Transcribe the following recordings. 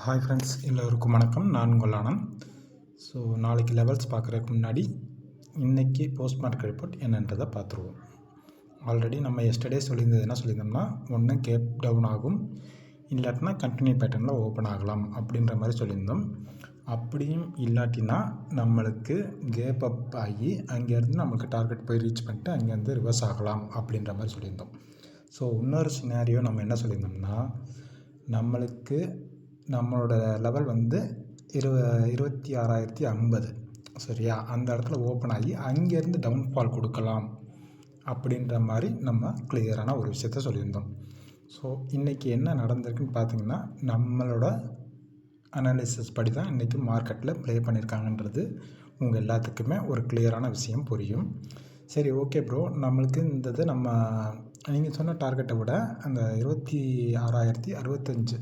Hi friends, எல்லோருக்கும் வணக்கம். நான் உங்கள் ஆனந்த். ஸோ நாளைக்கு லெவல்ஸ் பார்க்குறதுக்கு முன்னாடி இன்றைக்கி போஸ்ட் மார்க்கெட் ரிப்போர்ட் என்னன்றதை பார்த்துருவோம். ஆல்ரெடி நம்ம எஸ்டர்டே சொல்லியிருந்தது என்ன சொல்லியிருந்தோம்னா, ஒன்று கேப் டவுன் ஆகும், இல்லாட்டினா கண்டினியூ பேட்டர்னில் ஓப்பன் ஆகலாம் அப்படின்ற மாதிரி சொல்லியிருந்தோம். அப்படியும் இல்லாட்டினா நம்மளுக்கு கேப் அப் ஆகி அங்கேருந்து நம்மளுக்கு டார்கெட் போய் ரீச் பண்ணிட்டு அங்கேருந்து ரிவர்ஸ் ஆகலாம் அப்படின்ற மாதிரி சொல்லியிருந்தோம். ஸோ இன்னொரு சினாரியோ நம்ம என்ன சொல்லியிருந்தோம்னா, நம்மளோட லெவல் வந்து 26,050 சரியா, அந்த இடத்துல ஓப்பன் ஆகி அங்கேருந்து டவுன்ஃபால் கொடுக்கலாம் அப்படின்ற மாதிரி நம்ம கிளியரான ஒரு விஷயத்த சொல்லியிருந்தோம். ஸோ இன்றைக்கி என்ன நடந்திருக்குன்னு பார்த்திங்கன்னா, நம்மளோட அனாலிசிஸ் படி தான் இன்றைக்கி மார்க்கெட்டில் ப்ளே பண்ணியிருக்காங்கன்றது உங்கள் எல்லாத்துக்குமே ஒரு கிளியரான விஷயம் புரியும். சரி, ஓகே ப்ரோ, நம்மளுக்கு இந்த இது நம்ம நீங்கள் சொன்ன டார்கெட்டை விட அந்த 26,065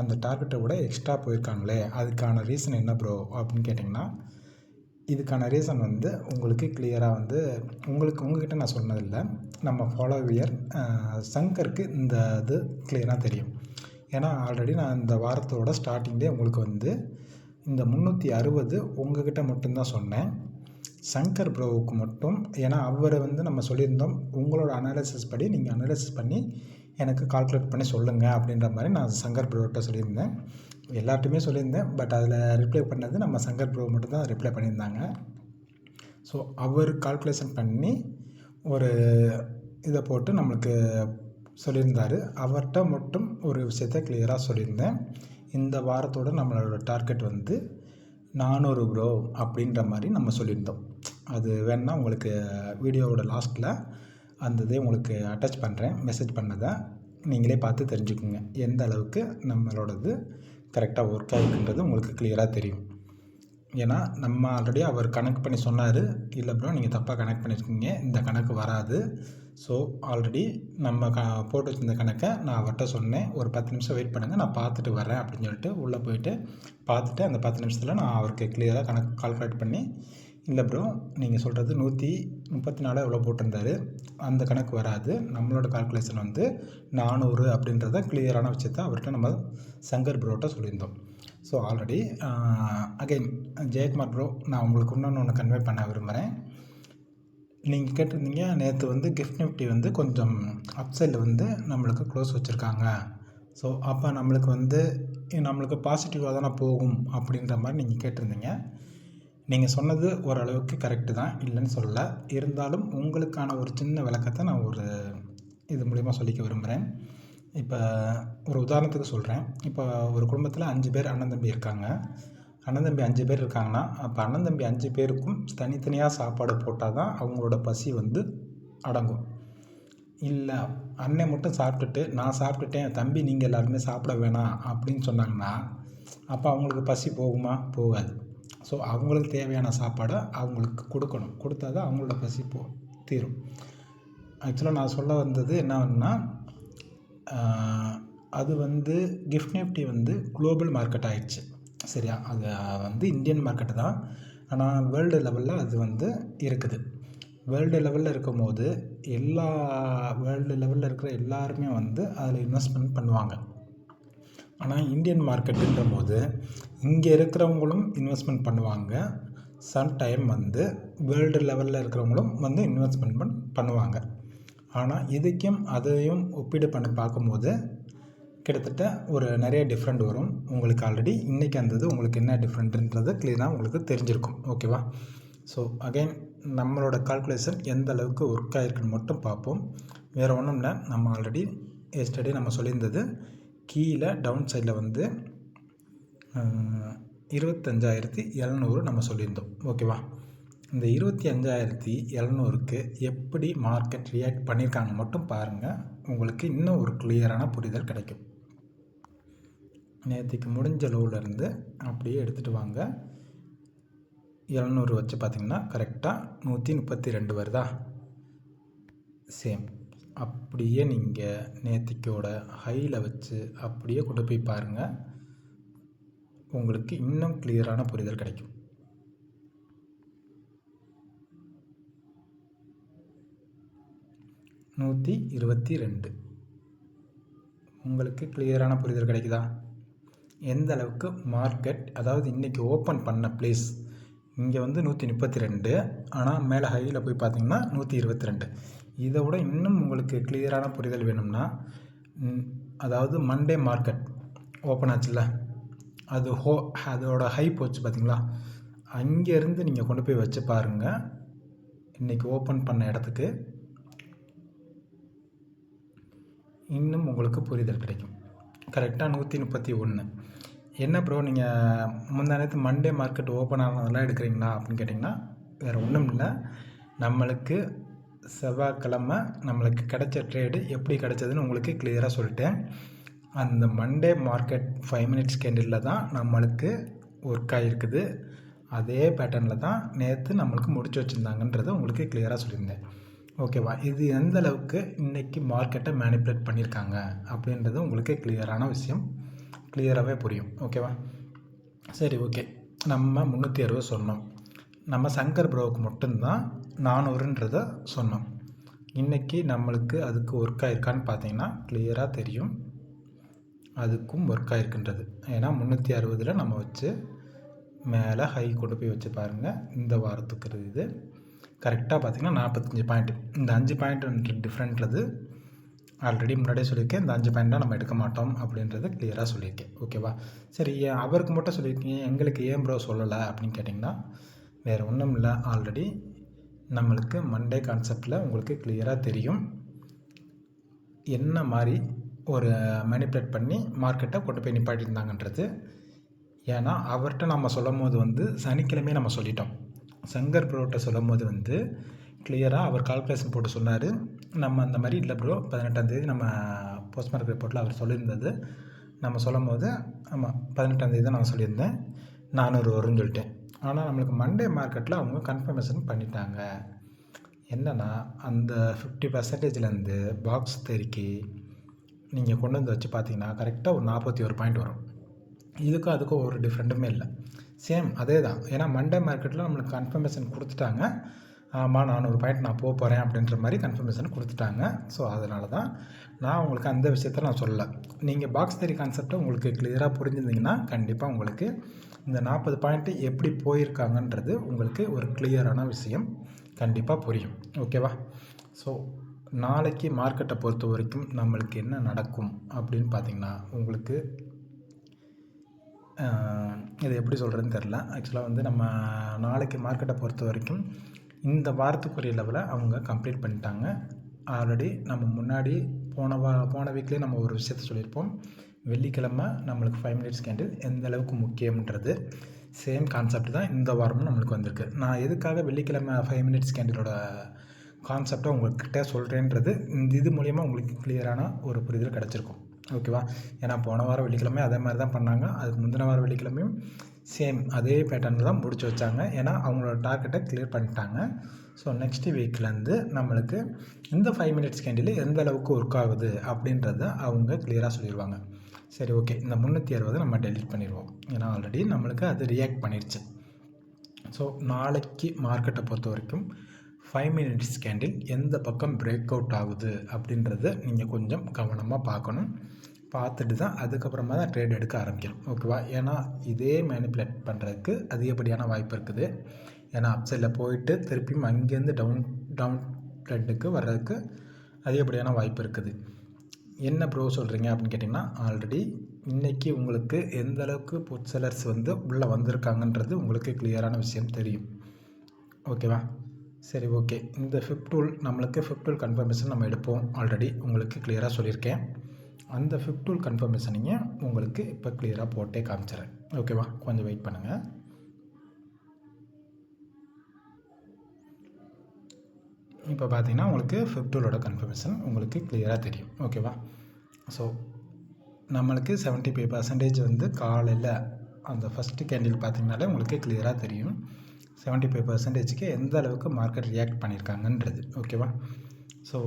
அந்த டார்கெட்டை விட எக்ஸ்ட்ரா போயிருக்காங்களே, அதுக்கான ரீசன் என்ன ப்ரோ அப்படின்னு கேட்டிங்கன்னா, இதுக்கான ரீசன் வந்து உங்களுக்கு கிளியராக வந்து உங்ககிட்ட நான் சொன்னதில்லை, நம்ம ஃபாலோவியர் சங்கருக்கு இந்த இது கிளியராக தெரியும். ஏன்னா ஆல்ரெடி நான் இந்த வாரத்தோட ஸ்டார்டிங்லேயே உங்களுக்கு வந்து இந்த 360 உங்ககிட்ட மட்டும்தான் சொன்னேன். சங்கர் ப்ரோவுக்கு மட்டும், ஏன்னா அவர் வந்து நம்ம சொல்லியிருந்தோம், உங்களோட அனாலிசிஸ் படி நீங்கள் அனாலிசிஸ் பண்ணி எனக்கு கால்குலேட் பண்ணி சொல்லுங்கள் அப்படின்ற மாதிரி நான் சங்கர் ப்ரோகிட்ட சொல்லியிருந்தேன். எல்லார்ட்டுமே சொல்லியிருந்தேன், பட் அதில் ரிப்ளை பண்ணது நம்ம சங்கர் ப்ரோ மட்டும் தான் ரிப்ளை பண்ணியிருந்தாங்க. ஸோ அவர் கால்குலேஷன் பண்ணி ஒரு இதை போட்டு நம்மளுக்கு சொல்லியிருந்தார். அவர்கிட்ட மட்டும் ஒரு விஷயத்த கிளியராக சொல்லியிருந்தேன். இந்த வாரத்தோட நம்மளோட டார்கெட் வந்து 400 ப்ரோ அப்படின்ற மாதிரி நம்ம சொல்லியிருந்தோம். அது வேணுன்னா உங்களுக்கு வீடியோவோட லாஸ்ட்டில் அந்த இதே உங்களுக்கு அட்டாச் பண்ணுறேன், மெசேஜ் பண்ணதை நீங்களே பார்த்து தெரிஞ்சுக்குங்க, எந்த அளவுக்கு நம்மளோடது கரெக்டாக ஒர்க் ஆகிருக்குன்றது உங்களுக்கு கிளியராக தெரியும். ஏன்னா நம்ம ஆல்ரெடி அவர் கணக்கு பண்ணி சொன்னார், இல்லை ப்ரோ நீங்கள் தப்பாக கனெக்ட் பண்ணியிருக்கீங்க, இந்த கணக்கு வராது. ஸோ ஆல்ரெடி நம்ம போட்டு வச்சுருந்த கணக்கை நான் அவர்கிட்ட சொன்னேன், ஒரு 10 நிமிஷம் வெயிட் பண்ணுங்கள், நான் பார்த்துட்டு வரேன் அப்படின்னு சொல்லிட்டு உள்ளே போயிட்டு பார்த்துட்டு அந்த 10 நிமிஷத்தில் நான் அவருக்கு கிளியராக கணக்கு கால்குலேட் பண்ணி, இல்லை ப்ரோ நீங்கள் சொல்கிறது 134 எவ்வளோ போட்டிருந்தாரு, அந்த கணக்கு வராது, நம்மளோட கால்குலேஷன் வந்து 400 அப்படின்றத கிளியரான விஷயத்தை அவர்கிட்ட நம்ம சங்கர் ப்ரோட்ட சொல்லியிருந்தோம். So already again Jayakumar bro, நான் உங்களுக்கு இன்னொன்று கன்வே பண்ண விரும்புகிறேன். நீங்கள் கேட்டிருந்தீங்க, நேற்று வந்து கிஃப்ட் நிஃப்டி வந்து கொஞ்சம் அப்சைடில் வந்து நம்மளுக்கு க்ளோஸ் வச்சுருக்காங்க, ஸோ அப்போ நம்மளுக்கு பாசிட்டிவாக தானே போகும் அப்படின்ற மாதிரி நீங்கள் கேட்டிருந்தீங்க. நீங்கள் சொன்னது ஓரளவுக்கு கரெக்டு தான், இல்லைன்னு சொல்லலை. இருந்தாலும் உங்களுக்கான ஒரு சின்ன விளக்கத்தை நான் இது மூலிமா சொல்லிக்க விரும்புகிறேன். இப்போ ஒரு உதாரணத்துக்கு சொல்கிறேன். இப்போ ஒரு குடும்பத்தில் 5 பேர் அண்ணன் தம்பி இருக்காங்க. அண்ணன் தம்பி 5 பேர் இருக்காங்கன்னா, அப்போ அண்ணன் தம்பி 5 பேருக்கும் தனித்தனியாக சாப்பாடு போட்டால் தான் அவங்களோட பசி வந்து அடங்கும். இல்லை அண்ணன் மட்டும் சாப்பிட்டுட்டு நான் சாப்பிட்டுட்டேன், தம்பி நீங்கள் எல்லாருமே சாப்பிட வேணாம் அப்படின்னு சொன்னாங்கன்னா, அப்போ அவங்களுக்கு பசி போகுமா? போகாது. ஸோ அவங்களுக்கு தேவையான சாப்பாடை அவங்களுக்கு கொடுக்கணும், கொடுத்தா தான் அவங்களோட பசி தீரும். ஆக்சுவலாக நான் சொல்ல வந்தது என்னன்னா, அது வந்து கிஃப்ட் நிஃப்டி வந்து குளோபல் மார்க்கெட் ஆகிடுச்சு, சரியா? அது வந்து இந்தியன் மார்க்கெட்டு தான், ஆனால் வேர்ல்டு லெவலில் அது வந்து இருக்குது. வேர்ல்டு லெவலில் இருக்கும்போது வேர்ல்டு லெவலில் இருக்கிற எல்லாருமே வந்து அதில் இன்வெஸ்ட்மெண்ட் பண்ணுவாங்க. ஆனால் இந்தியன் மார்க்கெட்டுன்ற போது இங்கே இருக்கிறவங்களும் இன்வெஸ்ட்மெண்ட் பண்ணுவாங்க, சம்டைம் வந்து வேர்ல்டு லெவலில் இருக்கிறவங்களும் வந்து இன்வெஸ்ட்மெண்ட் பண்ணுவாங்க. ஆனால் இதுக்கும் அதையும் ஒப்பீடு பண்ணி பார்க்கும்போது கிட்டத்தட்ட ஒரு நிறைய டிஃப்ரெண்ட் வரும். உங்களுக்கு ஆல்ரெடி இன்றைக்கி அந்த உங்களுக்கு என்ன டிஃப்ரெண்ட்டுன்றது கிளியராக உங்களுக்கு தெரிஞ்சிருக்கும், ஓகேவா? ஸோ அகைன் நம்மளோட கால்குலேஷன் எந்த அளவுக்கு ஒர்க் ஆகிருக்குன்னு மட்டும் பார்ப்போம். வேறு ஒன்றும் இல்லை, நம்ம ஆல்ரெடி எஸ்டர்டே நம்ம சொல்லியிருந்தது, கீழே டவுன் சைடில் வந்து 25,700 நம்ம சொல்லியிருந்தோம், ஓகேவா? இந்த 25,700க்கு எப்படி மார்க்கெட் ரியாக்ட் பண்ணியிருக்காங்க மட்டும் பாருங்கள், உங்களுக்கு இன்னும் ஒரு கிளியரான புரிதல் கிடைக்கும். நேற்றுக்கு முடிஞ்ச லோவிலேருந்து அப்படியே எடுத்துகிட்டு வாங்க, 700 வச்சு பார்த்திங்கன்னா கரெக்டாக 132 வருதா? சேம் அப்படியே நீங்கள் நேற்றுக்கோட ஹையில் வச்சு அப்படியே கொண்டு போய் பாருங்கள், உங்களுக்கு இன்னும் கிளியரான புரிதல் கிடைக்கும். $122 உங்களுக்கு கிளியரான புரிதல் கிடைக்குதா? எந்த அளவுக்கு மார்க்கெட், அதாவது இன்றைக்கி ஓப்பன் பண்ண ப்ளேஸ் இங்கே வந்து 132, ஆனால் மேலே ஹையில் போய் பார்த்திங்கன்னா 122. இதை விட இன்னும் உங்களுக்கு கிளியரான புரிதல் வேணும்னா, அதாவது மண்டே மார்க்கெட் ஓப்பன் ஆச்சுல்ல, அதோட ஹை போச்சு பார்த்திங்களா, அங்கேருந்து நீங்கள் கொண்டு போய் வச்சு பாருங்கள். இன்றைக்கி ஓப்பன் பண்ண இடத்துக்கு இன்னும் உங்களுக்கு புரிதல் கிடைக்கும். கரெக்டாக 131. என்ன ப்ரோ நீங்கள் முந்தானத்து மண்டே மார்க்கெட் ஓப்பன் ஆனதெல்லாம் எடுக்கிறீங்களா அப்படின்னு கேட்டிங்கன்னா, வேறு ஒன்றும் இல்லை. நம்மளுக்கு செவ்வாய்க்கிழமை நம்மளுக்கு கிடைச்ச ட்ரேடு எப்படி கிடைச்சதுன்னு உங்களுக்கு கிளியராக சொல்லிட்டேன். அந்த மண்டே மார்க்கெட் 5 மினிட்ஸ் கேண்டிலில் தான் நம்மளுக்கு ஒர்க் ஆகிருக்குது. அதே பேட்டர்னில் தான் நேற்று நம்மளுக்கு முடிச்சு வச்சுருந்தாங்கன்றதை உங்களுக்கு கிளியராக சொல்லியிருந்தேன். ஓகேவா? இது எந்த அளவுக்கு இன்றைக்கி மார்க்கெட்டை மேனிப்புலேட் பண்ணியிருக்காங்க அப்படின்றது உங்களுக்கு கிளியரான விஷயம், கிளியராகவே புரியும். ஓகேவா? சரி, ஓகே. நம்ம 360 சொன்னோம். நம்ம சங்கர் ப்ரோவுக்கு மட்டும்தான் 400ன்றதை சொன்னோம். இன்றைக்கி நம்மளுக்கு அதுக்கு ஒர்க் ஆகிருக்கான்னு பார்த்தீங்கன்னா கிளியராக தெரியும். அதுக்கும் ஒர்க் ஆகிருக்குன்றது. ஏன்னா 360 நம்ம வச்சு மேலே ஹை கொண்டு போய் வச்சு பாருங்கள். இந்த வாரத்துக்கு இது கரெக்டாக பார்த்திங்கன்னா 45 பாயிண்ட். இந்த 5 பாயிண்ட் டிஃப்ரெண்ட்லது ஆல்ரெடி முன்னாடியே சொல்லியிருக்கேன். இந்த 5 பாயிண்ட்டாக நம்ம எடுக்க மாட்டோம் அப்படின்றத கிளியராக சொல்லியிருக்கேன். ஓகேவா? சரி, அவருக்கு மட்டும் சொல்லியிருக்கீங்க, எங்களுக்கு ஏன் ப்ரோ சொல்லலை அப்படின்னு கேட்டிங்கன்னா, வேறு ஒன்றும் இல்லை. ஆல்ரெடி நம்மளுக்கு மண்டே கான்செப்டில் உங்களுக்கு கிளியராக தெரியும் என்ன மாதிரி ஒரு மேனிப்புலேட் பண்ணி மார்க்கெட்டை கொண்டு போய் நிப்பாட்டியிருந்தாங்கன்றது. ஏன்னா அவர்கிட்ட நம்ம சொல்லும் போது வந்து சனிக்கிழமையே நம்ம சொல்லிட்டோம். சங்கர் ப்ரோட்ட சொல்லும் போது வந்து கிளியராக அவர் கால்குலேஷன் போட்டு சொன்னார். நம்ம அந்த மாதிரி இல்லை ப்ரோ, 18ஆந்தேதி நம்ம போஸ்ட் மார்க்கெட் ரிப்போர்ட்டில் அவர் சொல்லியிருந்தது. நம்ம சொல்லும் போது ஆமாம் 18ஆந்தேதி தான் நான் சொல்லியிருந்தேன் 400 வரும்னு சொல்லிட்டேன். ஆனால் நம்மளுக்கு மண்டே மார்க்கெட்டில் அவங்க கன்ஃபர்மேஷன் பண்ணிட்டாங்க. என்னென்னா அந்த 50%லேருந்து பாக்ஸ் தெருக்கி நீங்கள் கொண்டு வந்து வச்சு பார்த்தீங்கன்னா கரெக்டாக ஒரு 41 பாயிண்ட் வரும். இதுக்கும் அதுக்கும் ஒரு டிஃப்ரெண்ட்டுமே இல்லை, சேம் அதே தான். ஏன்னா மண்டே மார்க்கெட்டில் நம்மளுக்கு கன்ஃபர்மேஷன் கொடுத்துட்டாங்க. ஆமாம் 400 பாயிண்ட் நான் போக போகிறேன் அப்படின்ற மாதிரி கன்ஃபர்மேஷன் கொடுத்துட்டாங்க. ஸோ அதனால தான் நான் உங்களுக்கு அந்த விஷயத்த நான் சொல்லலை. நீங்கள் பாக்ஸ் தேரி கான்செப்டை உங்களுக்கு கிளியராக புரிஞ்சிருந்தீங்கன்னா கண்டிப்பாக உங்களுக்கு இந்த 40 பாயிண்ட்டு எப்படி போயிருக்காங்கன்றது உங்களுக்கு ஒரு கிளியரான விஷயம் கண்டிப்பாக புரியும். ஓகேவா? ஸோ நாளைக்கு மார்க்கெட்டை பொறுத்த வரைக்கும் நம்மளுக்கு என்ன நடக்கும் அப்படின்னு பார்த்திங்கன்னா, உங்களுக்கு இது எப்படி சொல்கிறதுன்னு தெரில. ஆக்சுவலாக வந்து நம்ம நாளைக்கு மார்க்கெட்டை பொறுத்த வரைக்கும் இந்த வாரத்துக்குரிய லெவலை அவங்க கம்ப்ளீட் பண்ணிட்டாங்க. ஆல்ரெடி நம்ம முன்னாடி போன வீக்லேயே நம்ம ஒரு விஷயத்த சொல்லியிருப்போம். வெள்ளிக்கிழமை நம்மளுக்கு 5 மினிட்ஸ் கேண்டில் எந்த அளவுக்கு முக்கியம்ன்றது சேம் கான்செப்ட் தான் இந்த வாரமும் நம்மளுக்கு வந்திருக்கு. நான் எதுக்காக வெள்ளிக்கிழமை 5 மினிட்ஸ் கேண்டிலோட கான்செப்டை உங்கள்கிட்ட சொல்கிறேன்றது இது மூலிமா உங்களுக்கு கிளியரான ஒரு புரிதல் கிடச்சிருக்கும். ஓகேவா? ஏன்னா போன வாரம் வெள்ளிக்கிழமை அதே மாதிரி தான் பண்ணாங்க. அதுக்கு முந்தின வாரம் வெள்ளிக்கிழமையும் சேம் அதே பேட்டர்னில் தான் முடிச்சு வச்சாங்க. ஏன்னா அவங்களோட டார்கெட்டை கிளியர் பண்ணிட்டாங்க. ஸோ நெக்ஸ்ட் வீக்லேருந்து நம்மளுக்கு இந்த 5 மினிட்ஸ் கேண்டில் எந்த அளவுக்கு ஒர்க் ஆகுது அப்படின்றத அவங்க கிளியராக சொல்லிடுவாங்க. சரி, ஓகே. இந்த 360 நம்ம டெலிட் பண்ணிடுவோம். ஏன்னா ஆல்ரெடி நம்மளுக்கு அது ரியாக்ட் பண்ணிடுச்சு. ஸோ நாளைக்கு மார்க்கெட்டை பொறுத்த வரைக்கும் 5 மினிட்ஸ் கேண்டில் எந்த பக்கம் பிரேக் அவுட் ஆகுது அப்படின்றத நீங்கள் கொஞ்சம் கவனமாக பார்க்கணும். பார்த்துட்டு தான் அதுக்கப்புறமா தான் ட்ரேட் எடுக்க ஆரம்பிக்கணும். ஓகேவா? ஏன்னா இதே மேனிப்புலேட் பண்ணுறதுக்கு அதிகப்படியான வாய்ப்பு இருக்குது. ஏன்னா அப்சைடில் போயிட்டு திருப்பியும் அங்கேருந்து டவுன் ட்ரெண்டுக்கு வர்றதுக்கு அதிகப்படியான வாய்ப்பு இருக்குது. என்ன ப்ரோ சொல்கிறீங்க அப்படின்னு கேட்டிங்கன்னா, ஆல்ரெடி இன்றைக்கி உங்களுக்கு எந்த அளவுக்கு புட் செல்லர்ஸ் வந்து உள்ளே வந்திருக்காங்கன்றது உங்களுக்கு கிளியரான விஷயம் தெரியும். ஓகேவா? சரி, ஓகே. இந்த ஃபிஃப்த் டூல் நம்மளுக்கு ஃபிஃப்த் டூல் கன்ஃபர்மேஷன் நம்ம எடுப்போம். ஆல்ரெடி உங்களுக்கு கிளியராக சொல்லியிருக்கேன். அந்த ஃபிஃப்த் டூல் கன்ஃபர்மேஷனைங்க உங்களுக்கு இப்போ கிளியராக போட்டே காமிச்சிடுறேன். ஓகேவா? கொஞ்சம் வெயிட் பண்ணுங்கள். இப்போ பார்த்தீங்கன்னா உங்களுக்கு ஃபிஃப்த் டூலோட கன்ஃபர்மேஷன் உங்களுக்கு கிளியராக தெரியும். ஓகேவா? ஸோ நம்மளுக்கு 75% வந்து காலையில் அந்த ஃபஸ்ட்டு கேண்டில் பார்த்திங்கனாலே உங்களுக்கு கிளியராக தெரியும் 75%க்கு எந்த அளவுக்கு மார்க்கெட் ரியாக்ட் பண்ணியிருக்காங்கன்றது. ஓகேவா? ஸோ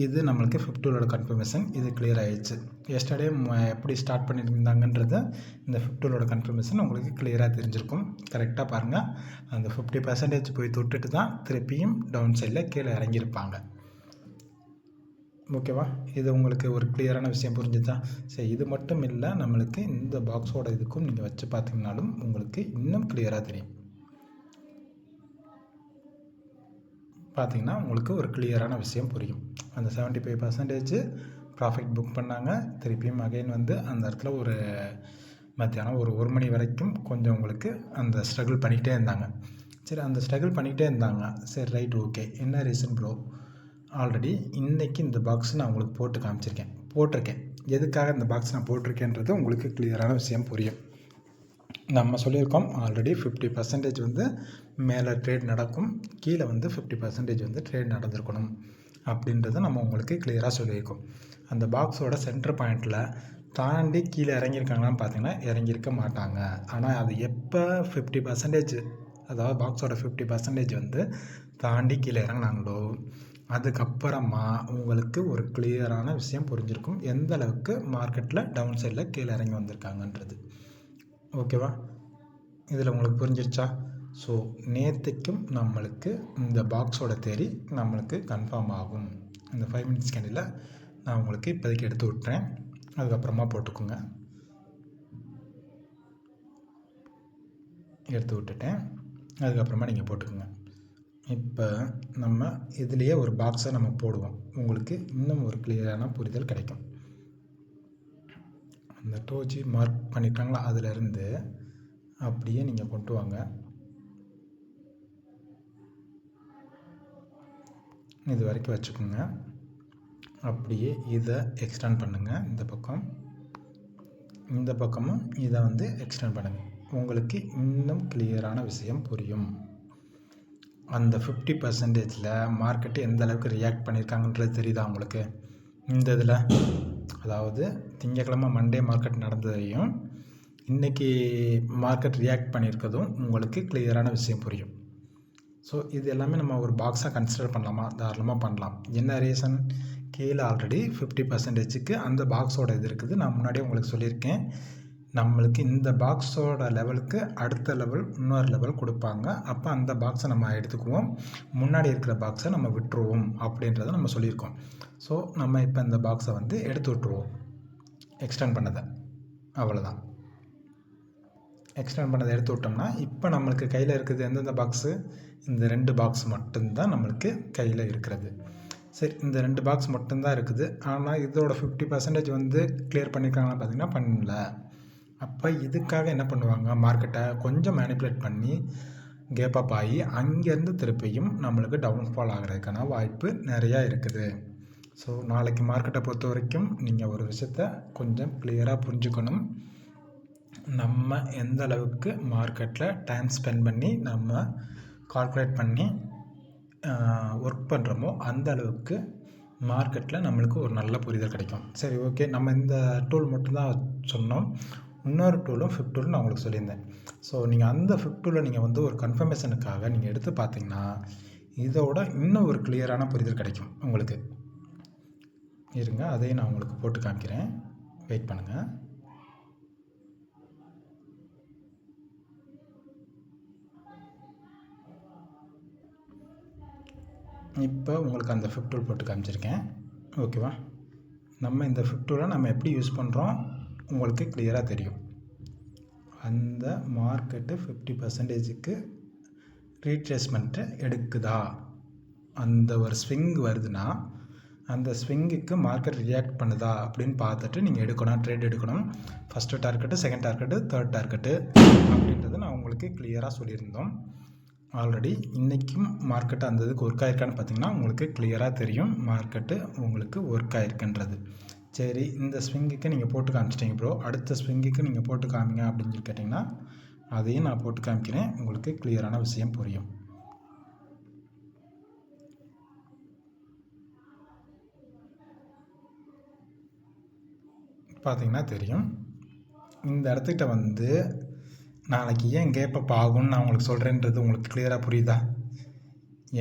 இது நம்மளுக்கு ஃபிஃப்த் டூலோட கன்ஃபர்மேஷன். இது கிளியர் ஆகிடுச்சு. எஸ்டர்டே எப்படி ஸ்டார்ட் பண்ணியிருந்தாங்கன்றது இந்த ஃபிஃப்த் டூலோட கன்ஃபர்மேஷன் உங்களுக்கு கிளியராக தெரிஞ்சிருக்கும். கரெக்டாக பாருங்கள், அந்த 50% போய் தொட்டுட்டு தான் திருப்பியும் டவுன் சைடில் கீழே இறங்கியிருப்பாங்க. ஓகேவா? இது உங்களுக்கு ஒரு கிளியரான விஷயம் புரிஞ்சுதா? சரி, இது மட்டும் இல்லை, நம்மளுக்கு இந்த பாக்ஸோட இதுக்கும் நீங்கள் வச்சு பார்த்தீங்கனாலும் உங்களுக்கு இன்னும் கிளியராக தெரியும். பார்த்தீங்கன்னா உங்களுக்கு ஒரு கிளியரான விஷயம் புரியும். அந்த 75% ப்ராஃபிட் புக் பண்ணாங்க. திருப்பியும் அகைன் வந்து அந்த இடத்துல ஒரு மத்தியானம் ஒரு மணி வரைக்கும் கொஞ்சம் உங்களுக்கு அந்த ஸ்ட்ரகிள் பண்ணிக்கிட்டே இருந்தாங்க. சரி, அந்த ஸ்ட்ரகிள் பண்ணிக்கிட்டே இருந்தாங்க. சரி, ரைட், ஓகே. என்ன ரீசன் ப்ரோ? ஆல்ரெடி இன்றைக்கி இந்த பாக்ஸ் நான் உங்களுக்கு போட்டிருக்கேன். எதுக்காக இந்த பாக்ஸ் நான் போட்டிருக்கேன்றது உங்களுக்கு கிளியரான விஷயம் புரியும். நம்ம சொல்லியிருக்கோம் ஆல்ரெடி 50% வந்து மேலே ட்ரேட் நடக்கும், கீழே வந்து 50% வந்து ட்ரேட் நடந்திருக்கணும் அப்படின்றத நம்ம உங்களுக்கு கிளியராக சொல்லியிருக்கோம். அந்த பாக்ஸோட சென்டர் பாயிண்டில் தாண்டி கீழே இறங்கியிருக்காங்களான்னு பார்த்தீங்கன்னா இறங்கியிருக்க மாட்டாங்க. ஆனால் அது எப்போ 50%, அதாவது பாக்ஸோட 50% வந்து தாண்டி கீழே இறங்கினாங்களோ அதுக்கப்புறமா உங்களுக்கு ஒரு கிளியரான விஷயம் புரிஞ்சிருக்கும் எந்த அளவுக்கு மார்க்கெட்டில் டவுன் சைடில் கீழே இறங்கி வந்திருக்காங்கன்றது. ஓகேவா? இதில் உங்களுக்கு புரிஞ்சிருச்சா? ஸோ நேற்றுக்கும் நம்மளுக்கு இந்த பாக்ஸோட தேரி நம்மளுக்கு கன்ஃபார்ம் ஆகும். இந்த 5 மினிட்ஸ் கேண்டில் நான் உங்களுக்கு இப்போதைக்கு எடுத்து விட்டுறேன், அதுக்கப்புறமா போட்டுக்கோங்க. எடுத்து விட்டுட்டேன், அதுக்கப்புறமா நீங்கள் போட்டுக்கோங்க. இப்போ நம்ம இதுலேயே ஒரு பாக்ஸை நம்ம போடுவோம், உங்களுக்கு இன்னும் ஒரு கிளியரான புரிதல் கிடைக்கும். அந்த டோஜி மார்க் பண்ணிட்டாங்களா, அதிலேருந்து அப்படியே நீங்கள் கொண்டு வாங்க. இது வரைக்கும் வச்சுக்கோங்க. அப்படியே இதை எக்ஸ்டெண்ட் பண்ணுங்கள். இந்த பக்கமும் இதை வந்து எக்ஸ்டெண்ட் பண்ணுங்கள். உங்களுக்கு இன்னும் கிளியரான விஷயம் புரியும். அந்த 50%ல் மார்க்கெட்டு எந்த அளவுக்கு ரியாக்ட் பண்ணியிருக்காங்கன்றது தெரியுதா உங்களுக்கு? இந்த இதில் அதாவது திங்கக்கிழமை மண்டே மார்க்கெட் நடந்ததையும் இன்றைக்கி மார்க்கெட் ரியாக்ட் பண்ணியிருக்கிறதும் உங்களுக்கு கிளியரான விஷயம் புரியும். ஸோ இது எல்லாமே நம்ம ஒரு பாக்ஸாக கன்சிடர் பண்ணலாமா? தாராளமாக பண்ணலாம். என்ன ரீசன்? கீழே ஆல்ரெடி 50%க்கு அந்த பாக்ஸோட இது இருக்குது. நான் முன்னாடியே உங்களுக்கு சொல்லியிருக்கேன், நம்மளுக்கு இந்த பாக்ஸோட லெவலுக்கு அடுத்த லெவல் இன்னொரு லெவல் கொடுப்பாங்க. அப்போ அந்த பாக்ஸை நம்ம எடுத்துக்குவோம், முன்னாடி இருக்கிற பாக்ஸை நம்ம விட்டுருவோம் அப்படின்றத நம்ம சொல்லியிருக்கோம். ஸோ நம்ம இப்போ இந்த பாக்ஸை வந்து எடுத்து விட்டுருவோம், எக்ஸ்டெண்ட் பண்ணதை. அவ்வளோதான். எக்ஸ்டெண்ட் பண்ணதை எடுத்து விட்டோம்னா இப்போ நம்மளுக்கு கையில் இருக்குது எந்தெந்த பாக்ஸு? இந்த 2 பாக்ஸ் மட்டும்தான் நம்மளுக்கு கையில் இருக்கிறது. சரி, இந்த 2 பாக்ஸ் மட்டும்தான் இருக்குது. ஆனால் இதோட 50% வந்து கிளியர் பண்ணியிருக்காங்கன்னு பார்த்தீங்கன்னா பண்ணல. அப்போ இதுக்காக என்ன பண்ணுவாங்க? மார்க்கெட்டை கொஞ்சம் மேனிப்புலேட் பண்ணி கேப் அப் ஆகி அங்கேருந்து திருப்பியும் நம்மளுக்கு டவுன்ஃபால் ஆகிறதுக்கான வாய்ப்பு நிறையா இருக்குது. ஸோ நாளைக்கு மார்க்கெட்டை பொறுத்த வரைக்கும் நீங்கள் ஒரு விஷயத்த கொஞ்சம் கிளியராக புரிஞ்சுக்கணும். நம்ம எந்த அளவுக்கு மார்க்கெட்டில் டைம் ஸ்பெண்ட் பண்ணி நம்ம கால்குலேட் பண்ணி ஒர்க் பண்ணுறோமோ அந்த அளவுக்கு மார்க்கெட்டில் நம்மளுக்கு ஒரு நல்ல புரிதல் கிடைக்கும். சரி, ஓகே. நம்ம இந்த டூல் மட்டும்தான் சொன்னோம். இன்னொரு டூலும் ஃபிஃப்ட் டூல் நான் உங்களுக்கு சொல்லியிருந்தேன். ஸோ நீங்கள் அந்த ஃபிஃப்ட் டூலை நீங்கள் வந்து ஒரு கன்ஃபர்மேஷனுக்காக நீங்கள் எடுத்து பார்த்தீங்கன்னா இதோட இன்னும் ஒரு கிளியரான புரிதல் கிடைக்கும் உங்களுக்கு. இருங்க, அதையும் நான் உங்களுக்கு போட்டு காமிக்கிறேன், வெயிட் பண்ணுங்கள். இப்போ உங்களுக்கு அந்த ஃபிஃப்ட் டூல் போட்டு காமிச்சிருக்கேன், ஓகேவா? நம்ம இந்த ஃபிஃப்ட் டூலை நம்ம எப்படி யூஸ் பண்ணுறோம் உங்களுக்கு கிளியராக தெரியும். அந்த மார்க்கெட்டு 50%க்கு ரீட்ரேஸ்மெண்ட்டு எடுக்குதா, அந்த ஒரு ஸ்விங் வருதுன்னா அந்த ஸ்விங்குக்கு மார்க்கெட் ரியாக்ட் பண்ணுதா அப்படின்னு பார்த்துட்டு நீங்கள் எடுக்கணும், ட்ரேட் எடுக்கணும். First target, second target, third target அப்படின்றத நான் உங்களுக்கு கிளியராக சொல்லியிருந்தோம். ஆல்ரெடி இன்றைக்கும் மார்க்கெட்டு அந்த இதுக்கு ஒர்க் ஆகிருக்கான்னு பார்த்தீங்கன்னா உங்களுக்கு கிளியராக தெரியும் மார்க்கெட்டு உங்களுக்கு ஒர்க் ஆகிருக்குன்றது. சரி, இந்த ஸ்விங்குக்கு நீங்கள் போட்டு காமிச்சிட்டிங்க ப்ரோ, அடுத்த ஸ்விங்குக்கு நீங்கள் போட்டு காமிங்க அப்படின்னு சொல்லி கேட்டிங்கன்னா அதையும் நான் போட்டு காமிக்கிறேன், உங்களுக்கு கிளியரான விஷயம் புரியும். பார்த்தீங்கன்னா தெரியும். இந்த இடத்துக்கிட்ட வந்து நாளைக்கு ஏன் கேப் அப் ஆகும்னு நான் உங்களுக்கு சொல்கிறேன்றது உங்களுக்கு கிளியராக புரியுதா?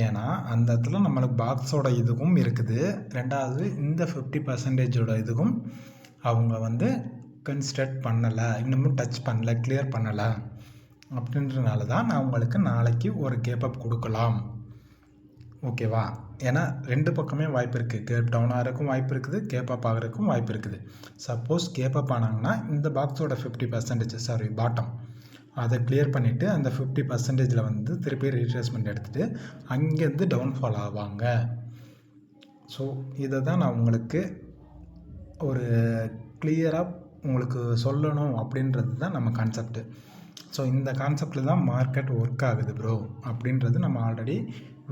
ஏன்னா அந்த இடத்துல நம்மளுக்கு பாக்ஸோட இதுவும் இருக்குது, ரெண்டாவது இந்த 50%ஓட இதுவும் அவங்க வந்து கன்சிடர் பண்ணலை, இன்னமும் டச் பண்ணலை, கிளியர் பண்ணலை. அப்படின்றனால தான் நான் உங்களுக்கு நாளைக்கு ஒரு கேப் அப் கொடுக்கலாம், ஓகேவா? ஏன்னா 2 பக்கமே வாய்ப்பு இருக்குது. கேப் டவுன் ஆகிறதுக்கும் வாய்ப்பு இருக்குது, கேப் அப் ஆகிறதுக்கும் வாய்ப்பு இருக்குது. சப்போஸ் கேப் அப் ஆனாங்கன்னா இந்த பாக்ஸோட 50% பாட்டம் அதை கிளியர் பண்ணிவிட்டு அந்த 50%ல் வந்து திருப்பி ரீட்ரேஸ்மெண்ட் எடுத்துகிட்டு அங்கேருந்து டவுன்ஃபால் ஆவாங்க. ஸோ இதை தான் நான் உங்களுக்கு ஒரு கிளியராக உங்களுக்கு சொல்லணும் அப்படின்றது தான் நம்ம கான்செப்ட்டு. ஸோ இந்த கான்செப்டில் தான் மார்க்கெட் ஒர்க் ஆகுது ப்ரோ அப்படின்றது நம்ம ஆல்ரெடி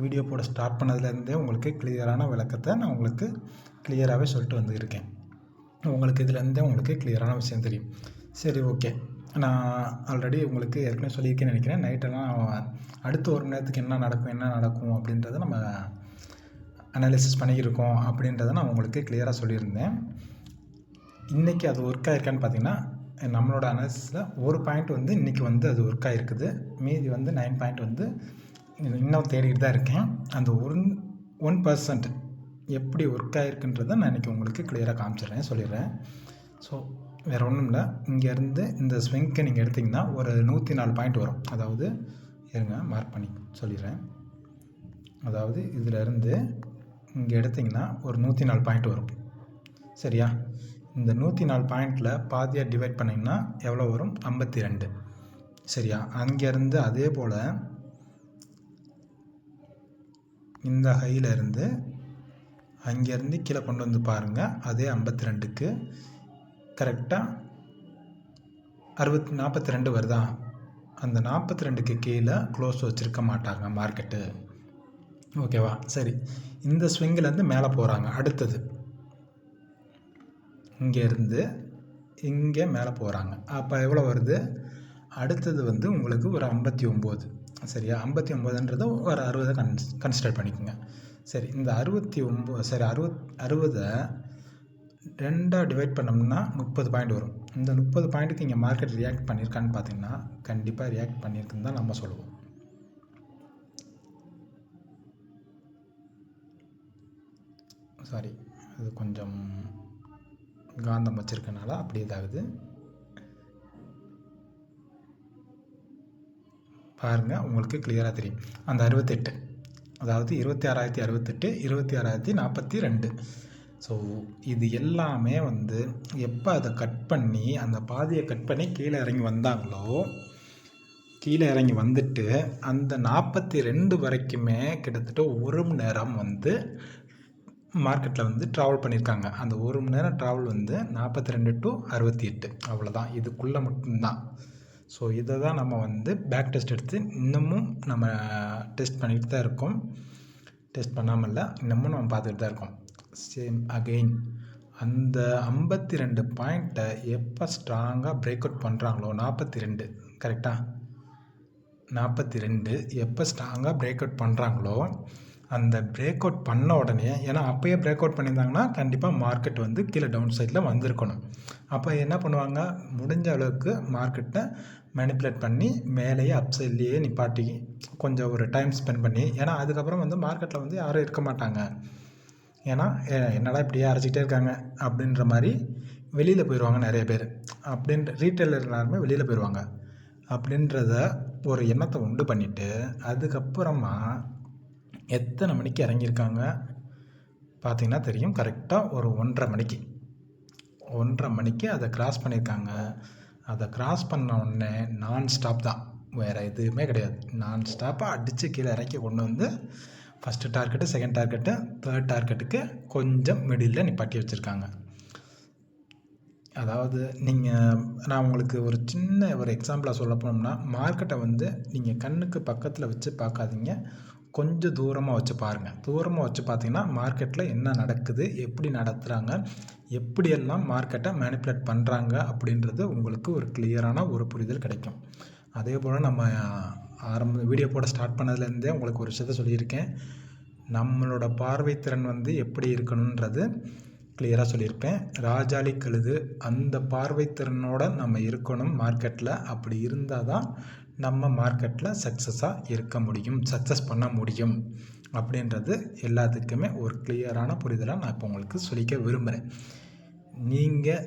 வீடியோ போட ஸ்டார்ட் பண்ணதுலேருந்தே உங்களுக்கு கிளியரான விளக்கத்தை நான் உங்களுக்கு கிளியராகவே சொல்லிட்டு வந்துருக்கேன். உங்களுக்கு இதுலேருந்தே உங்களுக்கு கிளியரான விஷயம் தெரியும். சரி, ஓகே. நான் ஆல்ரெடி உங்களுக்கு ஏற்கனவே சொல்லியிருக்கேன்னு நினைக்கிறேன். நைட்டெல்லாம் அடுத்த 1 மணி நேரத்துக்கு என்ன நடக்கும் அப்படின்றத நம்ம அனாலிசிஸ் பண்ணியிருக்கோம் அப்படின்றத நான் உங்களுக்கு கிளியராக சொல்லியிருந்தேன். இன்றைக்கி அது ஒர்க் ஆகிருக்கான்னு பார்த்தீங்கன்னா, நம்மளோட அனாலிசிஸில் ஒரு பாயிண்ட் வந்து இன்றைக்கி வந்து அது ஒர்க் ஆகிருக்குது. மீதி வந்து 9 பாயிண்ட் வந்து இன்னும் தேடிட்டு தான் இருக்கேன். அந்த 1% எப்படி ஒர்க் ஆகிருக்குன்றதை நான் இன்றைக்கி உங்களுக்கு கிளியராக காமிச்சிடுறேன், சொல்லிடுறேன். ஸோ வேறு ஒன்றும் இல்லை. இங்கேருந்து இந்த ஸ்விங்க்கை நீங்கள் எடுத்திங்கன்னா ஒரு 104 பாயிண்ட் வரும். அதாவது இருங்க மார்க் பண்ணி சொல்லிடுறேன். அதாவது இதிலேருந்து இங்கே எடுத்திங்கன்னா ஒரு 104 பாயிண்ட் வரும். சரியா? இந்த 104 பாயிண்டில் பாதியாக டிவைட் பண்ணிங்கன்னா எவ்வளோ வரும்? 52. சரியா? அங்கேருந்து அதே போல் இந்த ஹையிலேருந்து அங்கேருந்து கீழே கொண்டு வந்து பாருங்கள். அதே 52க்கு கரெக்டாக 42 வருதா? அந்த 42க்கு கீழே க்ளோஸ் வச்சுருக்க மாட்டாங்க மார்க்கெட்டு. ஓகேவா? சரி, இந்த ஸ்விங்கிலேருந்து மேலே போகிறாங்க. அடுத்தது இங்கேருந்து இங்கே மேலே போகிறாங்க. அப்போ எவ்வளோ வருது? அடுத்தது வந்து உங்களுக்கு ஒரு 59. சரியா? 59ன்றது ஒரு 60 கன்சிடர் பண்ணிக்கோங்க. சரி, இந்த 60 2ஆக டிவைட் பண்ணோம்னா 30 பாயிண்ட் வரும். இந்த 30 பாயிண்ட்டுக்கு இங்கே மார்க்கெட் ரியாக்ட் பண்ணியிருக்கான்னு பார்த்தீங்கன்னா கண்டிப்பாக ரியாக்ட் பண்ணியிருக்குன்னு தான் நம்ம சொல்லுவோம். சாரி, அது கொஞ்சம் காந்தம் வச்சுருக்கனால அப்படி இதாகுது. பாருங்கள், உங்களுக்கு கிளியராக தெரியும். அந்த 68, அதாவது 26,068, 26,042. ஸோ இது எல்லாமே வந்து எப்போ அதை கட் பண்ணி அந்த பாதியை கட் பண்ணி கீழே இறங்கி வந்தாங்களோ, கீழே இறங்கி வந்துட்டு அந்த 42 வரைக்குமே கிட்டத்தட்ட 1 மணி நேரம் வந்து மார்க்கெட்டில் வந்து ட்ராவல் பண்ணியிருக்காங்க. அந்த 1 மணி நேரம் ட்ராவல் வந்து 42 to 68, அவ்வளோதான். இதுக்குள்ளே மட்டும்தான். ஸோ இதை தான் நம்ம வந்து பேக் டெஸ்ட் எடுத்து இன்னமும் நம்ம டெஸ்ட் பண்ணிட்டு தான் இருக்கோம். டெஸ்ட் பண்ணாமல் இல்லை, இன்னமும் நம்ம பார்த்துட்டு தான் இருக்கோம். சேம் அகெயின் அந்த 52 பாயிண்ட்டை எப்போ ஸ்ட்ராங்காக பிரேக் அவுட் பண்ணுறாங்களோ, 42 கரெக்டாக 42 எப்போ ஸ்ட்ராங்காக பிரேக் அவுட் பண்ணுறாங்களோ, அந்த பிரேக் அவுட் பண்ண உடனே, ஏன்னா அப்போயே பிரேக் அவுட் பண்ணியிருந்தாங்கன்னா கண்டிப்பாக மார்க்கெட் வந்து கீழே டவுன் சைடில் வந்திருக்கணும். அப்போ என்ன பண்ணுவாங்க? முடிஞ்ச அளவுக்கு மார்க்கெட்டை மேனிப்புலேட் பண்ணி மேலேயே அப்சைட்லேயே நிப்பாட்டி கொஞ்சம் ஒரு டைம் ஸ்பெண்ட் பண்ணி, ஏன்னா அதுக்கப்புறம் வந்து மார்க்கெட்டில் வந்து யாரும் இருக்க மாட்டாங்க. ஏன்னா என்னடா இப்படியே அரைச்சிக்கிட்டே இருக்காங்க அப்படின்ற மாதிரி வெளியில் போயிடுவாங்க நிறைய பேர். அப்படின்ற ரீட்டைலர் எல்லாருமே வெளியில் போயிடுவாங்க. அப்படின்றத ஒரு எண்ணத்தை உண்டு பண்ணிவிட்டு அதுக்கப்புறமா எத்தனை மணிக்கு இறங்கியிருக்காங்க பார்த்திங்கன்னா தெரியும். கரெக்டாக ஒரு 1:30 மணிக்கு அதை கிராஸ் பண்ணியிருக்காங்க. அதை கிராஸ் பண்ண உடனே நான் ஸ்டாப் தான், வேறு எதுவுமே கிடையாது. நான் ஸ்டாப்பாக அடித்து கீழே இறக்கி கொண்டு வந்து first target, second target, third டார்கெட்டுக்கு கொஞ்சம் மிடில் நிப்பாட்டி வச்சுருக்காங்க. அதாவது நான் உங்களுக்கு ஒரு சின்ன ஒரு எக்ஸாம்பிளாக சொல்ல போனோம்னா, மார்க்கெட்டை வந்து நீங்கள் கண்ணுக்கு பக்கத்தில் வச்சு பார்க்காதீங்க, கொஞ்சம் தூரமாக வச்சு பாருங்கள். தூரமாக வச்சு பார்த்தீங்கன்னா மார்க்கெட்டில் என்ன நடக்குது, எப்படி நடத்துகிறாங்க, எப்படியெல்லாம் மார்க்கெட்டை மேனிப்புலேட் பண்ணுறாங்க அப்படின்றது உங்களுக்கு ஒரு கிளியரான ஒரு புரிதல் கிடைக்கும். அதே போல் நம்ம வீடியோ போட ஸ்டார்ட் பண்ணதுலேருந்தே உங்களுக்கு ஒரு விஷயத்த சொல்லியிருக்கேன். நம்மளோட பார்வைத்திறன் வந்து எப்படி இருக்கணுன்றது கிளியராக சொல்லியிருப்பேன். ராஜாளி கழுது அந்த பார்வைத்திறனோட நம்ம இருக்கணும் மார்க்கெட்டில். அப்படி இருந்தால் தான் நம்ம மார்க்கெட்டில் சக்ஸஸாக இருக்க முடியும், சக்ஸஸ் பண்ண முடியும் அப்படின்றது எல்லாத்துக்குமே ஒரு கிளியரான புரிதலாக நான் இப்போ உங்களுக்கு சொல்லிக்க விரும்புகிறேன். நீங்கள்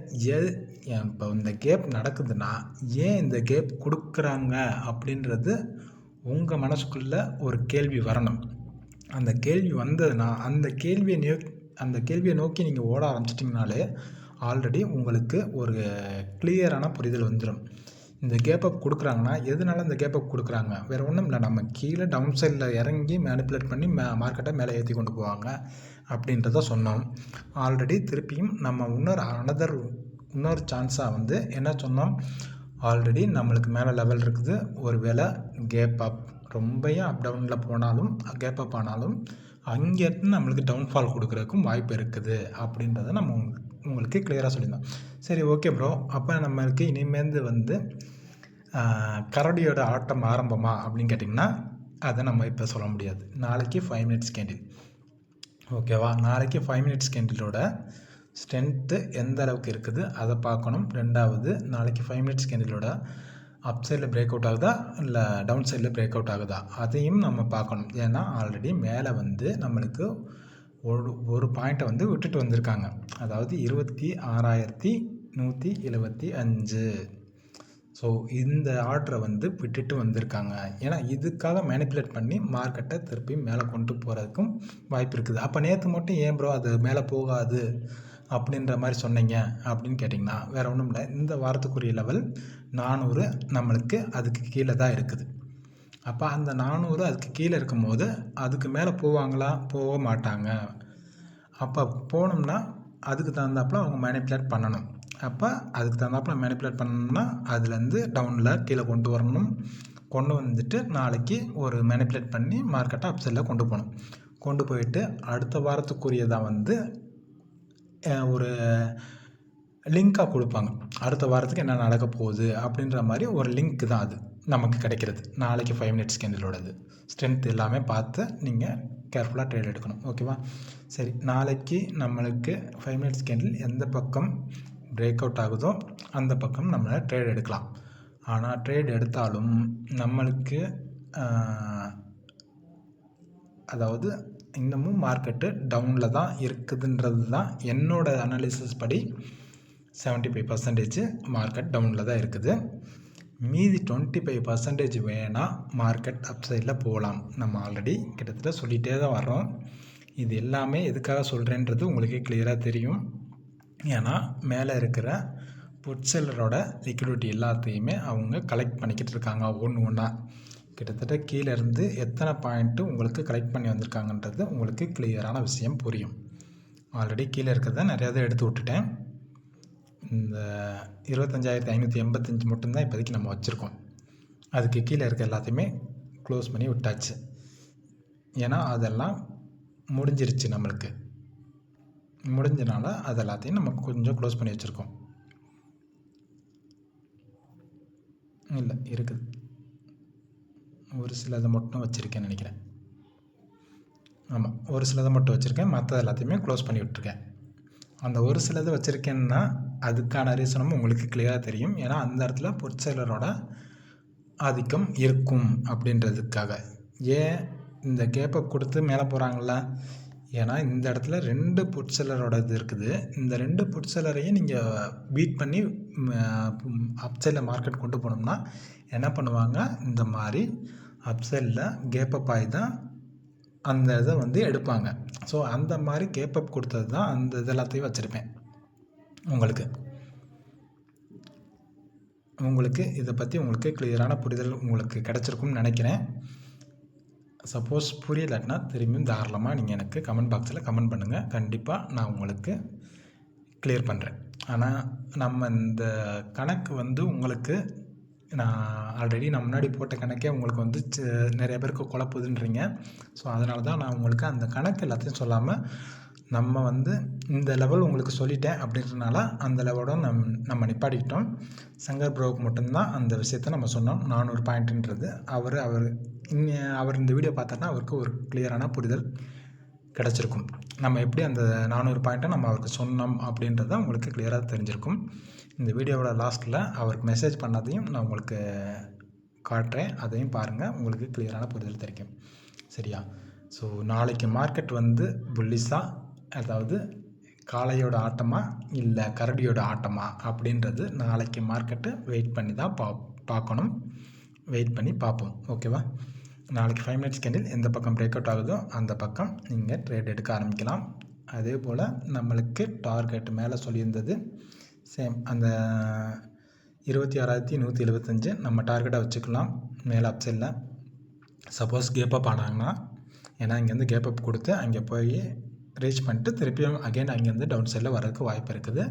இப்போ இந்த கேப் நடக்குதுன்னா ஏன் இந்த கேப் கொடுக்குறாங்க அப்படின்றது உங்கள் மனசுக்குள்ளே ஒரு கேள்வி வரணும். அந்த கேள்வி வந்ததுன்னா அந்த கேள்வியை நோக்கி நீங்கள் ஓட ஆரம்பிச்சிட்டிங்கனாலே ஆல்ரெடி உங்களுக்கு ஒரு கிளியரான புரிதல் வந்துடும். இந்த கேப் அப் கொடுக்குறாங்கன்னா எதனால இந்த கேப் அப் கொடுக்குறாங்க? வேறு ஒன்றும் இல்லை, நம்ம கீழே டவுன் சைடில் இறங்கி மேனிப்புலேட் பண்ணி மார்க்கெட்டை மேலே ஏற்றி கொண்டு போவாங்க அப்படின்றத சொன்னோம். ஆல்ரெடி திருப்பியும் நம்ம இன்னொரு சான்ஸாக வந்து என்ன சொன்னோம், ஆல்ரெடி நம்மளுக்கு மேலே லெவல் இருக்குது. ஒரு வேளை கேப் அப் ரொம்பையும் அப் டவுனில் போனாலும் கேப் அப் ஆனாலும் அங்கேருந்து நம்மளுக்கு டவுன்ஃபால் கொடுக்குறதுக்கும் வாய்ப்பு இருக்குது அப்படின்றத நம்ம உங்களுக்கு கிளியராக சொல்லியிருந்தோம். சரி, ஓகே ப்ரோ, அப்போ நம்மளுக்கு இனிமேல் வந்து கரடியோட ஆட்டம் ஆரம்பமா அப்படின்னு கேட்டிங்கன்னா அதை நம்ம இப்போ சொல்ல முடியாது. நாளைக்கு 5 மினிட்ஸ் கேண்டில், ஓகேவா? நாளைக்கு 5 மினிட்ஸ் கேண்டிலோட ஸ்ட்ரென்த்து எந்த அளவுக்கு இருக்குது அதை பார்க்கணும். ரெண்டாவது, நாளைக்கு 5 மினிட்ஸ் கேண்டிலோட அப் சைடில் பிரேக் அவுட் ஆகுதா இல்லை டவுன் சைடில் பிரேக் அவுட் ஆகுதா அதையும் நம்ம பார்க்கணும். ஏன்னா ஆல்ரெடி மேலே வந்து நம்மளுக்கு ஒரு பாயிண்ட்டை வந்து விட்டுட்டு வந்திருக்காங்க. அதாவது 26,175. ஸோ இந்த ஆர்டரை வந்து விட்டுட்டு வந்திருக்காங்க. ஏன்னா இதுக்காக மேனிப்புலேட் பண்ணி மார்க்கெட்டை திருப்பி மேலே கொண்டு போகிறதுக்கும் வாய்ப்பு இருக்குது. அப்போ நேற்று மட்டும் ஏன் ப்ரோ அது மேலே போகாது அப்படின்ற மாதிரி சொன்னீங்க அப்படின்னு கேட்டிங்கன்னா வேறு ஒன்றும் இல்லை. இந்த வாரத்துக்குரிய லெவல் 400 நம்மளுக்கு அதுக்கு கீழே தான் இருக்குது. அப்போ அந்த 400 அதுக்கு கீழே இருக்கும்போது அதுக்கு மேலே போவாங்களா? போக மாட்டாங்க. அப்போ போனோம்னா அதுக்கு தகுந்தாப்பில் அவங்க மேனிப்புலேட் பண்ணணும். அப்போ அதுக்கு தகுந்தாப்பில் மேனிப்புலேட் பண்ணணும்னா அதுலேருந்து டவுனில் கீழே கொண்டு வரணும். கொண்டு வந்துட்டு நாளைக்கு ஒரு மேனிப்புலேட் பண்ணி மார்க்கெட்டை அப் சைடில் கொண்டு போகணும். கொண்டு போயிட்டு அடுத்த வாரத்துக்குரியதாக வந்து ஒரு லிங்காக கொடுப்பாங்க. அடுத்த வாரத்துக்கு என்ன நடக்க போகுது அப்படின்ற மாதிரி ஒரு லிங்க் தான் அது நமக்கு கிடைக்கிறது. நாளைக்கு 5 மினிட்ஸ் கேண்டிலோடது ஸ்ட்ரென்த் எல்லாமே பார்த்து நீங்கள் கேர்ஃபுல்லாக ட்ரேட் எடுக்கணும், ஓகேவா? சரி, நாளைக்கு நம்மளுக்கு 5 மினிட்ஸ் கேண்டில் எந்த பக்கம் பிரேக் அவுட் ஆகுதோ அந்த பக்கம் நம்மளால் ட்ரேட் எடுக்கலாம். ஆனால் ட்ரேட் எடுத்தாலும் நம்மளுக்கு அதாவது இன்னமும் மார்க்கெட்டு டவுனில் தான் இருக்குதுன்றது தான் என்னோடய அனாலிசிஸ் படி. 75% மார்க்கெட் டவுனில் தான் இருக்குது. மீதி 25% வேணால் மார்க்கெட் அப் சைடில் போகலாம். நம்ம ஆல்ரெடி கிட்டத்தட்ட சொல்லிகிட்டே தான் வர்றோம். இது எல்லாமே எதுக்காக சொல்கிறேன்றது உங்களுக்கே கிளியராக தெரியும். ஏன்னா மேலே இருக்கிற புட் செல்லரோட லிக்விடிட்டி எல்லாத்தையுமே அவங்க கலெக்ட் பண்ணிக்கிட்டு இருக்காங்க ஒன்று ஒன்றா. கிட்டத்தட்ட கீழேருந்து எத்தனை பாயிண்ட்டு உங்களுக்கு கலெக்ட் பண்ணி வந்திருக்காங்கன்றது உங்களுக்கு கிளியரான விஷயம் புரியும். ஆல்ரெடி கீழே இருக்கிறத நிறையா தான் எடுத்து விட்டுட்டேன். இந்த 25,585 மட்டும்தான் இப்போதைக்கு நம்ம வச்சுருக்கோம். அதுக்கு கீழே இருக்க எல்லாத்தையுமே க்ளோஸ் பண்ணி விட்டாச்சு. ஏன்னா அதெல்லாம் முடிஞ்சிருச்சு. நம்மளுக்கு முடிஞ்சனால அது எல்லாத்தையும் நம்ம கொஞ்சம் க்ளோஸ் பண்ணி வச்சுருக்கோம். இல்லை, இருக்குது. ஒரு சிலதை மட்டும் வச்சுருக்கேன்னு நினைக்கிறேன். ஆமாம், ஒரு சிலதை மட்டும் வச்சுருக்கேன். மற்ற எல்லாத்தையுமே க்ளோஸ் பண்ணி விட்டுருக்கேன். அந்த ஒரு சிலது வச்சுருக்கேன்னா அதுக்கான ரீசனும் உங்களுக்கு கிளியராக தெரியும். ஏன்னா அந்த இடத்துல புட் செல்லரோட ஆதிக்கம் இருக்கும் அப்படின்றதுக்காக. ஏன் இந்த கேப்பப் கொடுத்து மேலே போகிறாங்கள? ஏன்னா இந்த இடத்துல 2 புட் செல்லரோட இது இருக்குது. இந்த 2 புட் செல்லரையும் நீங்கள் பீட் பண்ணி அப் சைடில் மார்க்கெட் கொண்டு போனோம்னா என்ன பண்ணுவாங்க, இந்த மாதிரி அப் சைடில் கேப்பப் ஆகி தான் அந்த இதை வந்து எடுப்பாங்க. ஸோ அந்த மாதிரி கேப்பப் கொடுத்தது தான் அந்த இது எல்லாத்தையும் வச்சுருப்பேன். உங்களுக்கு இதை பற்றி உங்களுக்கு கிளியரான புரிதல் உங்களுக்கு கிடச்சிருக்கும்னு நினைக்கிறேன். சப்போஸ் புரியலைன்னா திரும்பியும் தாராளமாக நீங்கள் எனக்கு கமெண்ட் பாக்ஸில் கமெண்ட் பண்ணுங்கள். கண்டிப்பாக நான் உங்களுக்கு கிளியர் பண்ணுறேன். ஆனால் நம்ம இந்த கணக்கு வந்து உங்களுக்கு நான் ஆல்ரெடி நான் முன்னாடி போட்ட கணக்கே உங்களுக்கு வந்து நிறைய பேருக்கு குழப்புதுன்றீங்க. ஸோ அதனால தான் நான் உங்களுக்கு அந்த கணக்கு எல்லாத்தையும் சொல்லாமல் நம்ம வந்து இந்த லெவல் உங்களுக்கு சொல்லிட்டேன் அப்படின்றனால அந்த லெவலோட நம்ம நிப்பாட்டிக்கிட்டோம். சங்கர் ப்ரோவுக்கு மட்டும்தான் அந்த விஷயத்த நம்ம சொன்னோம். 400 பாயிண்ட்டுன்றது அவர் இந்த வீடியோ பார்த்தாருன்னா அவருக்கு ஒரு கிளியரான புரிதல் கிடச்சிருக்கும். நம்ம எப்படி அந்த 400 பாயிண்ட்டை நம்ம அவருக்கு சொன்னோம் அப்படின்றத உங்களுக்கு கிளியராக தெரிஞ்சிருக்கும். இந்த வீடியோவோட லாஸ்ட்டில் அவருக்கு மெசேஜ் பண்ணதையும் நான் உங்களுக்கு காட்டுறேன். அதையும் பாருங்கள், உங்களுக்கு கிளியரான புரிதல் தெரியும். சரியா? ஸோ நாளைக்கு மார்க்கெட் வந்து புல்லிஸாக, அதாவது காளையோட ஆட்டமா இல்லை கரடியோட ஆட்டமா அப்படின்றது நாளைக்கு மார்க்கெட்டு வெயிட் பண்ணி தான் பார்க்கணும். வெயிட் பண்ணி பார்ப்போம், ஓகேவா? நாளைக்கு 5 மினிட்ஸ் கேண்டில் எந்த பக்கம் பிரேக் அவுட் ஆகுதோ அந்த பக்கம் நீங்கள் ட்ரேட் எடுக்க ஆரம்பிக்கலாம். அதே போல் நம்மளுக்கு டார்கெட் மேலே சொல்லியிருந்தது சேம் அந்த 26,175 நம்ம டார்கெட்டாக வச்சுக்கலாம் மேலே அப்சைடில். சப்போஸ் கேப் அப் ஆனாங்கன்னா, ஏன்னா இங்கேருந்து கேப் அப் கொடுத்து அங்கே போய் ரீச் பண்ணிட்டு திருப்பியும் அகைன் அங்கேருந்து டவுன் சைடில் வர்றதுக்கு வாய்ப்பு இருக்குது.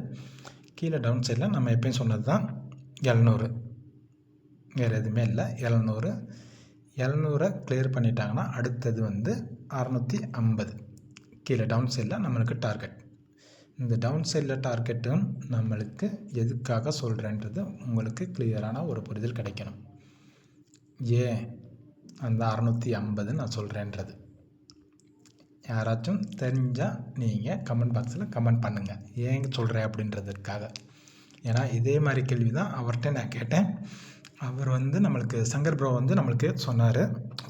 கீழே டவுன் சைடில் நம்ம எப்பயும் சொன்னது தான் 700, வேறு எதுவுமே இல்லை. 700 கிளியர் பண்ணிட்டாங்கன்னா அடுத்தது வந்து 650 கீழே டவுன் சைடில் நம்மளுக்கு டார்கெட். இந்த டவுன் சைடில் டார்கெட்டும் நம்மளுக்கு எதுக்காக சொல்கிறேன்றது உங்களுக்கு கிளியரான ஒரு புரிதல் கிடைக்கணும். ஏன் அந்த 650 நான் சொல்கிறேன்றது யாராச்சும் தெரிஞ்சால் நீங்கள் கமெண்ட் பாக்ஸில் கமெண்ட் பண்ணுங்கள் ஏங்க சொல்கிறேன் அப்படின்றதுக்காக. ஏன்னா இதே மாதிரி கேள்வி தான் அவர்கிட்ட நான் கேட்டேன். அவர் வந்து நம்மளுக்கு சங்கர் ப்ரோ வந்து நம்மளுக்கு சொன்னார்.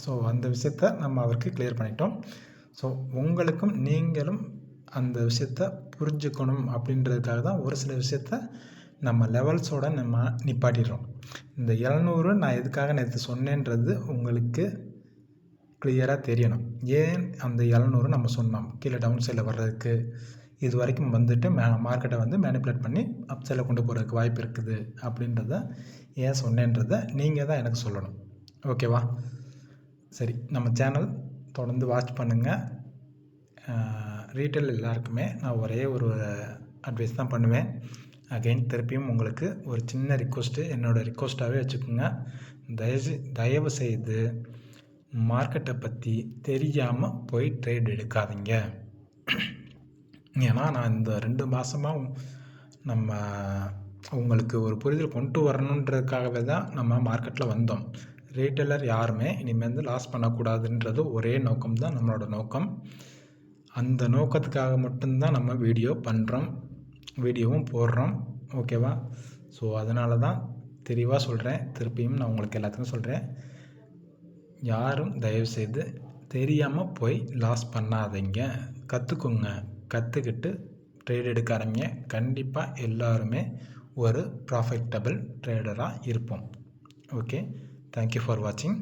ஸோ அந்த விஷயத்த நம்ம அவருக்கு கிளியர் பண்ணிட்டோம். ஸோ உங்களுக்கும் நீங்களும் அந்த விஷயத்த புரிஞ்சுக்கணும் அப்படின்றதுக்காக தான் ஒரு சில விஷயத்த நம்ம லெவல்ஸோடு நம்ம நிப்பாட்டிடுறோம். இந்த 700 நான் எதுக்காக நேற்று சொன்னேன்றது உங்களுக்கு கிளியராக தெரியணும். ஏன் அந்த 700 நம்ம சொன்னோம் கீழே டவுன் சைடில் வர்றதுக்கு இது வரைக்கும் வந்துட்டு மார்க்கெட்டை வந்து மேனிப்புலேட் பண்ணி அப் சைடில் கொண்டு போகிறதுக்கு வாய்ப்பு இருக்குது அப்படின்றத ஏன் சொன்னேன்றதை நீங்கள் தான் எனக்கு சொல்லணும். ஓகேவா? சரி, நம்ம சேனல் தொடர்ந்து வாட்ச் பண்ணுங்கள். ரீட்டைல் எல்லாருக்குமே நான் ஒரே ஒரு அட்வைஸ் தான் பண்ணுவேன். அகைன் திருப்பியும் உங்களுக்கு ஒரு சின்ன ரிக்வெஸ்ட்டு, என்னோடய ரிக்வெஸ்ட்டாகவே வச்சுக்கோங்க. தயவு செய்து மார்க்கெட்டை பற்றி தெரியாமல் போய் ட்ரேட் எடுக்காதீங்க. ஏன்னா நான் இந்த 2 மாதமாக நம்ம உங்களுக்கு ஒரு புரிதல் கொண்டு வரணுன்றதுக்காகவே தான் நம்ம மார்க்கெட்டில் வந்தோம். ரீட்டைலர் யாருமே இனிமேல் லாஸ் பண்ணக்கூடாதுன்றது ஒரே நோக்கம் தான் நம்மளோட நோக்கம். அந்த நோக்கத்துக்காக மட்டும்தான் நம்ம வீடியோவும் போடுறோம். ஓகேவா? ஸோ அதனால தான் தெளிவாக சொல்கிறேன். திருப்பியும் நான் உங்களுக்கு எல்லாத்துக்கும் சொல்கிறேன், யாரும் தயவுசெய்து தெரியாமல் போய் லாஸ் பண்ணாதீங்க. கற்றுக்குங்க. கற்றுக்கிட்டு ட்ரேட் எடுக்க ஆரம்பிங்க. கண்டிப்பாக எல்லாருமே ஒரு ப்ராஃபிட்டபிள் ட்ரேடராக இருப்போம். ஓகே, தேங்க்யூ ஃபார் வாட்சிங்.